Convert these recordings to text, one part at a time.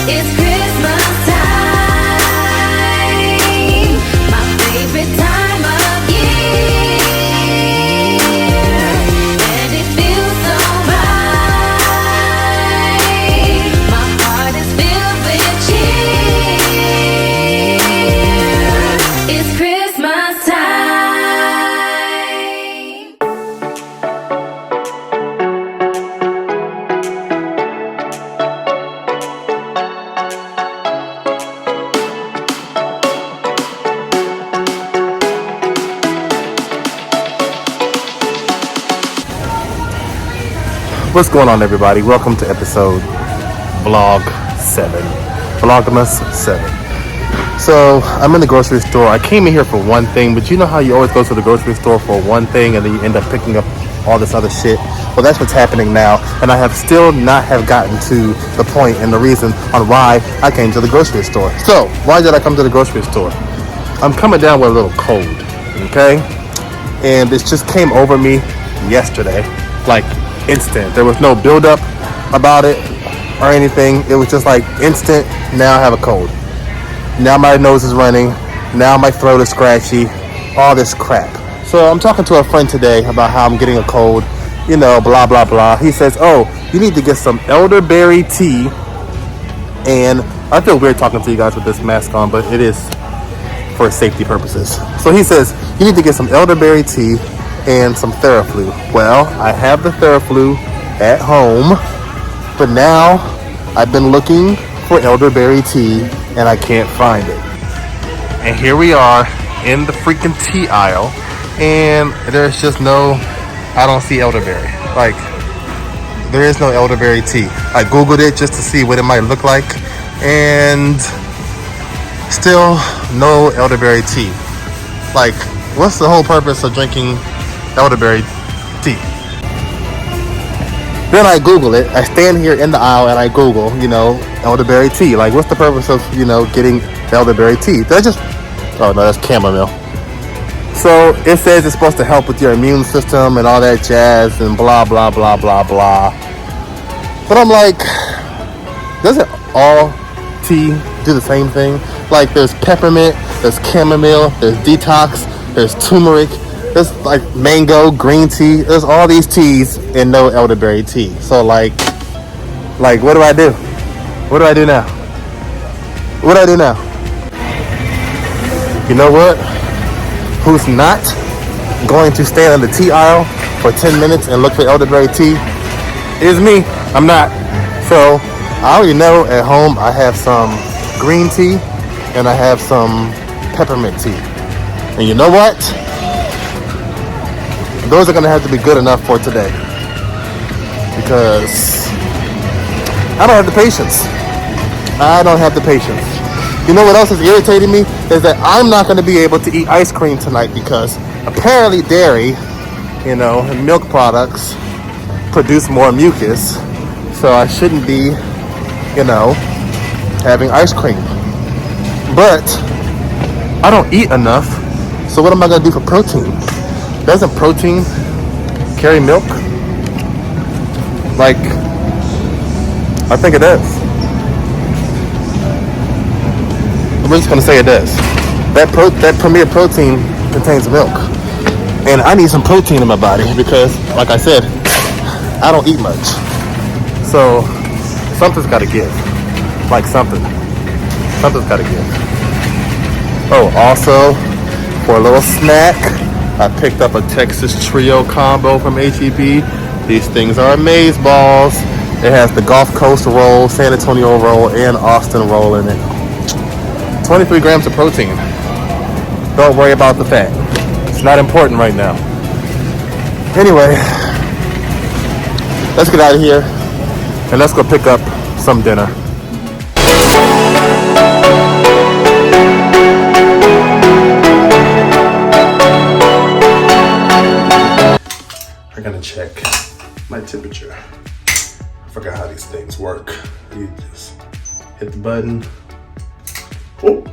It's Christmas time, my favorite time of year, and it feels so right. My heart is filled with cheer. It's Christmas time. What's going on, everybody? Welcome to episode Vlogmas 7. So I'm in the grocery store. I came in here for one thing, but you know how you always go to the grocery store for one thing and then you end up picking up all this other shit? Well, that's what's happening now, and I have still not have gotten to the point and the reason on why I came to the grocery store. So why did I come to the grocery store? I'm coming down with a little cold, okay? And it just came over me yesterday, like instant. There was no buildup about it or anything. It was just like instant. Now I have a cold. Now my nose is running. Now my throat is scratchy. All this crap. So I'm talking to a friend today about how I'm getting a cold. You know, blah, blah, blah. He says, oh, you need to get some elderberry tea. And I feel weird talking to you guys with this mask on, but it is for safety purposes. So he says, you need to get some elderberry tea and some Theraflu. Well, I have the Theraflu at home, but now I've been looking for elderberry tea and I can't find it. And here we are in the freaking tea aisle, and there's just I don't see elderberry. Like, there is no elderberry tea. I Googled it just to see what it might look like, and still no elderberry tea. Like, what's the whole purpose of drinking elderberry tea? Then I Google it. I stand here in the aisle and I Google, elderberry tea. Like, what's the purpose of, getting elderberry tea? Oh no, that's chamomile. So it says it's supposed to help with your immune system and all that jazz and blah, blah, blah, blah, blah. But I'm like, doesn't all tea do the same thing? Like, there's peppermint, there's chamomile, there's detox, there's turmeric, there's like mango, green tea. There's all these teas and no elderberry tea. So like what do I do? What do I do now? What do I do now? You know what? Who's not going to stand in the tea aisle for 10 minutes and look for elderberry tea? Is me. I'm not. So I already know at home I have some green tea and I have some peppermint tea. And you know what? Those are going to have to be good enough for today, because I don't have the patience. I don't have the patience. You know what else is irritating me? Is that I'm not going to be able to eat ice cream tonight because apparently dairy, and milk products produce more mucus. So I shouldn't be, having ice cream. But I don't eat enough. So what am I going to do for protein? Doesn't protein carry milk? Like, I think it does. I'm just gonna say it does. That Premier Protein contains milk, and I need some protein in my body because, like I said, I don't eat much. So something's got to give. Like something's got to give. Oh, also for a little snack, I picked up a Texas Trio combo from HEB. These things are amaze balls. It has the Gulf Coast roll, San Antonio roll, and Austin roll in it. 23 grams of protein. Don't worry about the fat. It's not important right now. Anyway, let's get out of here and let's go pick up some dinner. I'm gonna check my temperature. I forgot how these things work. You just hit the button. Oh.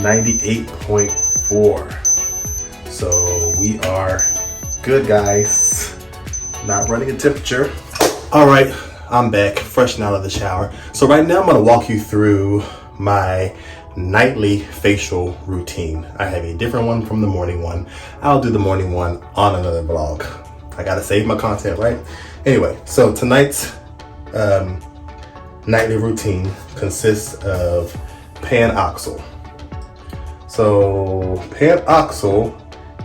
98.4. So we are good, guys. Not running a temperature. All right, I'm back, fresh and out of the shower. So right now I'm gonna walk you through my nightly facial routine. I have a different one from the morning one. I'll do the morning one on another vlog. I gotta save my content, right? Anyway, so tonight's nightly routine consists of Pan-Oxyl. So Pan-Oxyl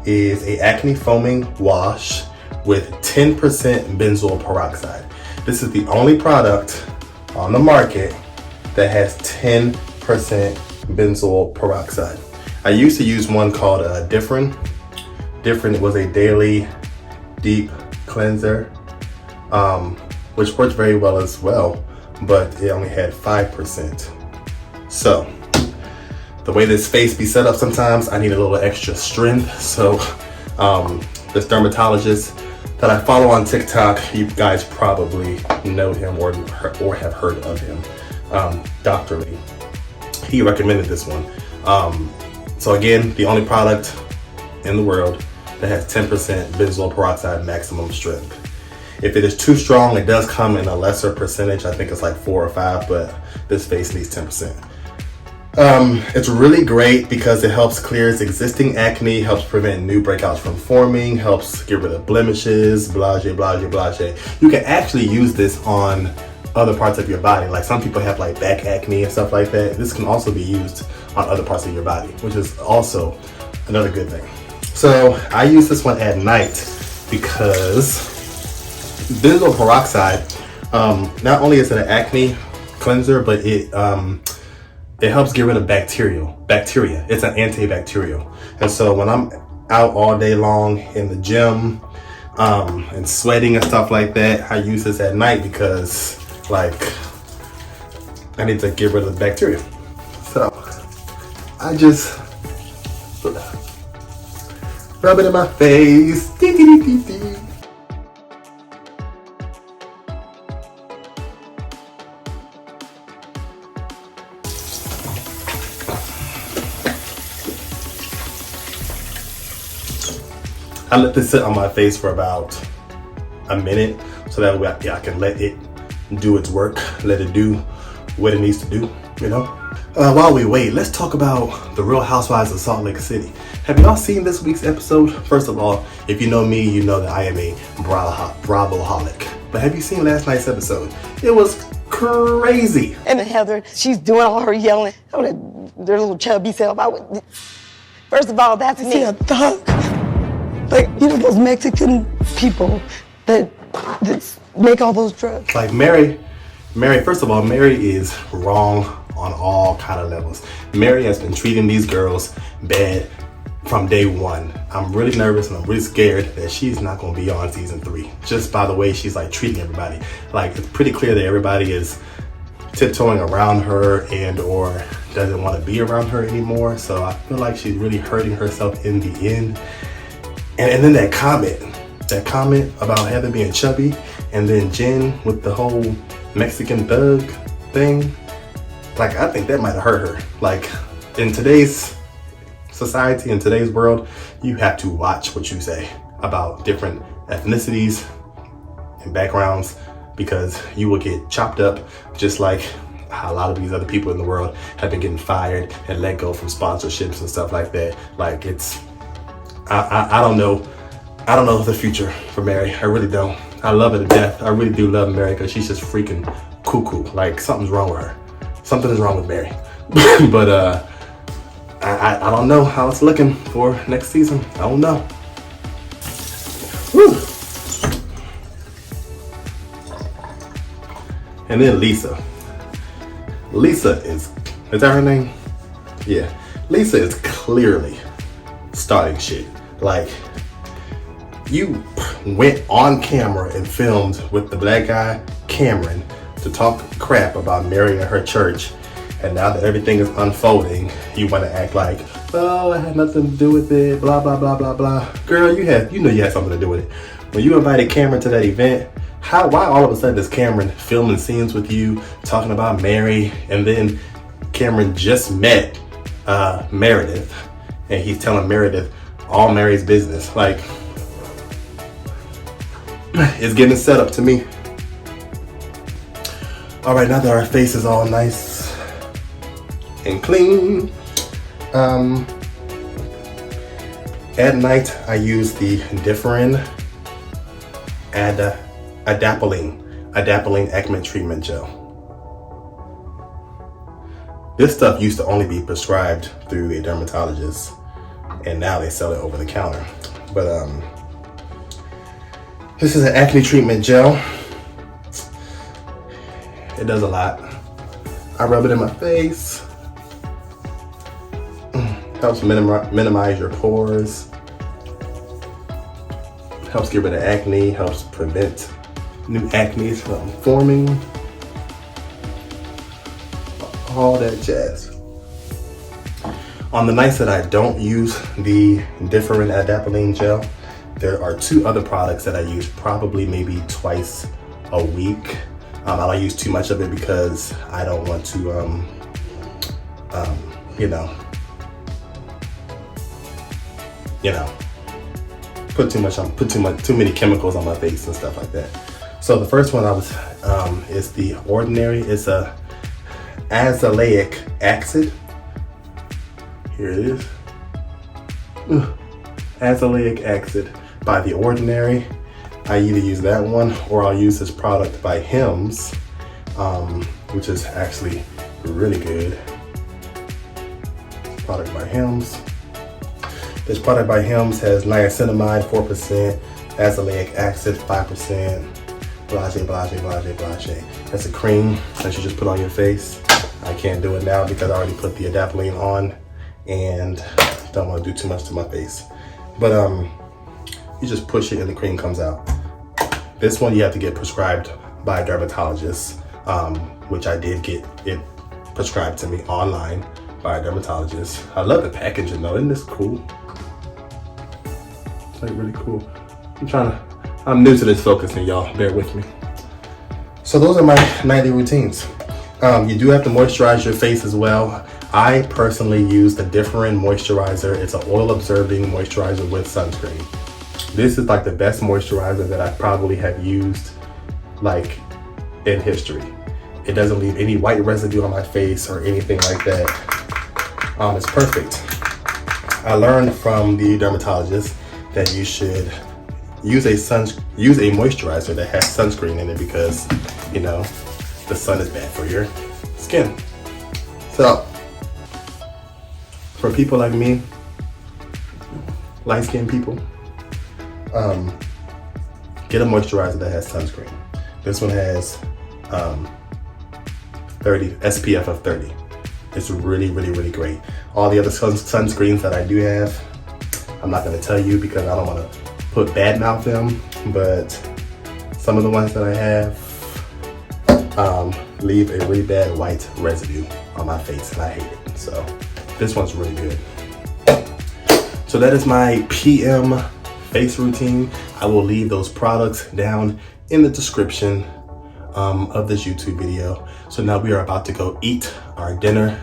is a acne foaming wash with 10% benzoyl peroxide. This is the only product on the market that has 10% benzoyl peroxide. I used to use one called Differin. Differin was a daily deep cleanser, which worked very well as well, but it only had 5%. So the way this face be set up sometimes, I need a little extra strength. So this dermatologist that I follow on TikTok, you guys probably know him or have heard of him, Dr. Lee. He recommended this one. So again, the only product in the world that has 10% benzoyl peroxide maximum strength. If it is too strong, it does come in a lesser percentage. I think it's like 4 or 5, but this face needs 10%. It's really great because it helps clears existing acne, helps prevent new breakouts from forming, helps get rid of blemishes, blase, blase, blase. You can actually use this on other parts of your body. Like some people have like back acne and stuff like that. This can also be used on other parts of your body, which is also another good thing. So I use this one at night because benzoyl peroxide, not only is it an acne cleanser, but it helps get rid of bacteria. It's an antibacterial. And so when I'm out all day long in the gym and sweating and stuff like that, I use this at night because like I need to get rid of the bacteria. So I just rub it in my face. I let this sit on my face for about a minute so that way I can let it do its work, let it do what it needs to do, you know? While we wait, let's talk about the Real Housewives of Salt Lake City. Have y'all seen this week's episode? First of all, if you know me, you know that I am a Bravo-holic. But have you seen last night's episode? It was crazy. And Heather, she's doing all her yelling. Oh, their little chubby self. First of all, that's me. A thug. Like, you know, those Mexican people that make all those drugs. Like Mary, first of all, Mary is wrong on all kind of levels. Mary has been treating these girls bad from day one. I'm really nervous and I'm really scared that she's not gonna be on season 3. Just by the way she's like treating everybody. Like it's pretty clear that everybody is tiptoeing around her and or doesn't want to be around her anymore. So I feel like she's really hurting herself in the end. And then that comment about Heather being chubby, and then Jen with the whole Mexican thug thing, like I think that might have hurt her. Like in today's society, in today's world, you have to watch what you say about different ethnicities and backgrounds because you will get chopped up just like how a lot of these other people in the world have been getting fired and let go from sponsorships and stuff like that. Like it's, I don't know the future for Mary. I really don't. I love her to death. I really do love Mary because she's just freaking cuckoo. Like something's wrong with her. Something is wrong with Mary. But I don't know how it's looking for next season. I don't know. Woo. And then Lisa. Lisa is that her name? Yeah. Lisa is clearly starting shit. Like, you went on camera and filmed with the black guy, Cameron, to talk crap about Mary and her church. And now that everything is unfolding, you want to act like, oh, it had nothing to do with it, blah, blah, blah, blah, blah. Girl, you know you had something to do with it. When you invited Cameron to that event, why all of a sudden is Cameron filming scenes with you, talking about Mary, and then Cameron just met Meredith, and he's telling Meredith all Mary's business. Like, it's getting set up to me. All right, now that our face is all nice and clean, at night I use the Differin Adapalene Acne Treatment Gel. This stuff used to only be prescribed through a dermatologist, and now they sell it over the counter. But this is an acne treatment gel. It does a lot. I rub it in my face. Helps minimize your pores. Helps get rid of acne. Helps prevent new acne from forming. All that jazz. On the nights that I don't use the Differin Adapalene gel, there are 2 other products that I use probably maybe twice a week. I don't use too much of it because I don't want to, put too many chemicals on my face and stuff like that. So the first one is the Ordinary. It's a azelaic acid. Here it is. Azelaic acid by The Ordinary. I either use that one or I'll use this product by Hims, which is actually really good. Product by Hims. This product by Hims has niacinamide 4%, azelaic acid 5%, blase. That's a cream that you just put on your face. I can't do it now because I already put the Adapalene on and don't want to do too much to my face. But you just push it and the cream comes out. This one you have to get prescribed by a dermatologist, which I did get it prescribed to me online by a dermatologist. I love the packaging though, isn't this cool? It's like really cool. I'm new to this focusing, y'all, bear with me. So those are my nightly routines. You do have to moisturize your face as well. I personally use the Differin moisturizer. It's an oil absorbing moisturizer with sunscreen. This is like the best moisturizer that I probably have used like in history. It doesn't leave any white residue on my face or anything like that. It's perfect. I learned from the dermatologist that you should use a moisturizer that has sunscreen in it because, you know, the sun is bad for your skin. So, for people like me, light-skinned people, get a moisturizer that has sunscreen. This one has SPF of 30. It's really, really, really great. All the other sunscreens that I do have, I'm not gonna tell you because I don't wanna put bad mouth them, but some of the ones that I have leave a really bad white residue on my face and I hate it. So this one's really good. So that is my PM face routine. I will leave those products down in the description of this YouTube video. So now we are about to go eat our dinner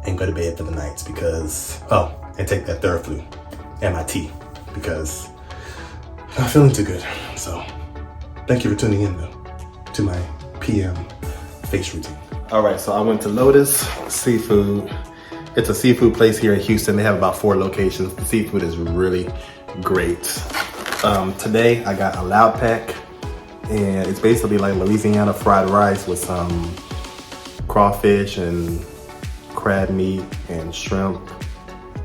and go to bed for the night because, and take that Theraflu and my tea because I'm not feeling too good. So thank you for tuning in though to my PM face routine. All right, so I went to Lotus Seafood. It's a seafood place here in Houston. They have about 4 locations. The seafood is really great. Today I got a loud pack and it's basically like Louisiana fried rice with some crawfish and crab meat and shrimp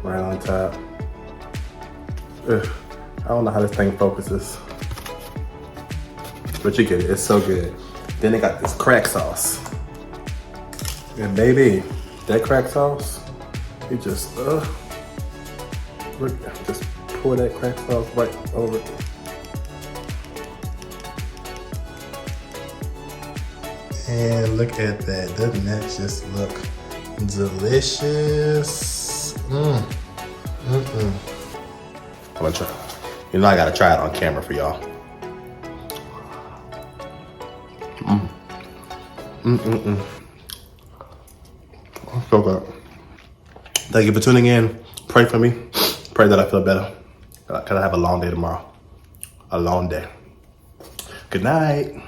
right on top. Ugh, I don't know how this thing focuses, but you get it, it's so good. Then they got this crack sauce. And baby, that crack sauce, it just, just pour that crack sauce right over it. And look at that, doesn't that just look delicious? I'm gonna try. You know I gotta try it on camera for y'all. So good. Thank you for tuning in. Pray for me. Pray that I feel better. Because I have a long day tomorrow. A long day. Good night.